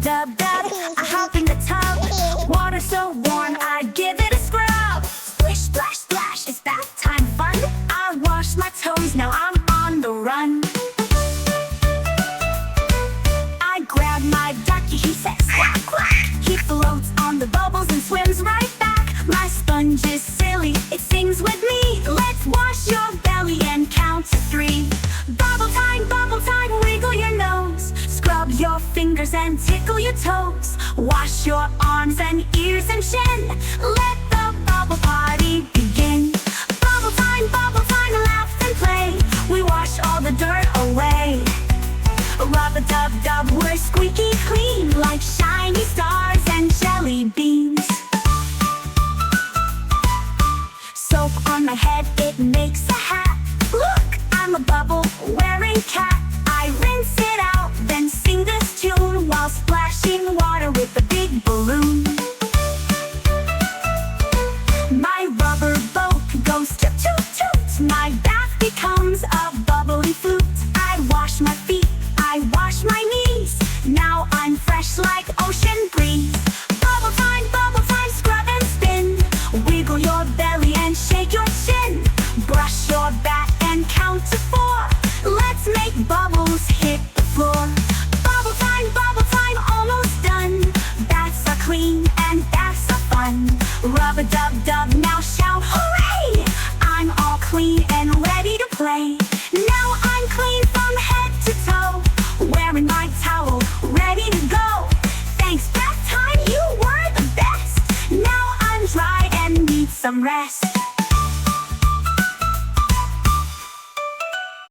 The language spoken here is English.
Rub-a-dub-dub, I hop in the tub. Water so warm, I give it a scrub. Splish, splash, splash, it's bath time fun. I wash my toes, now I'm on the run. I grab my ducky, he says quack, quack. He floats on the bubbles and swims right back. My sponge is silly, it sings with me. Let's wash your belly and count to 3. Bubble time, wiggle your nose. Scrub your fingers and tickle your toes. Wash your arms and ears and chin. Let the bubble party begin. Bubble time, laugh and play. We wash all the dirt away. Rub-a-dub-dub, we're squeaky clean, like shiny stars and jelly beans. Soap on my head, it makes a hat. Look, I'm a bubble wearing cat. I rinse it out, then sing this tune while splashing water with a big balloon. My rubber boat goes toot toot toot. My bath becomes a bubbly flute. I wash my feet, I wash my knees. Now I'm fresh like ocean breeze. Bubble time, scrub and spin. Wiggle your belly and shake your chin. Brush your back and count to 4. Let's make bubbles hit the floor. Bubble time, almost done. Baths are clean and baths are fun. Rub-a-dub-dub, now shout hooray! I'm all clean and ready to play. Now I'm clean from head to toe, wearing my towel, ready to go. Thanks bath time, you were the best. Now I'm dry and need some rest.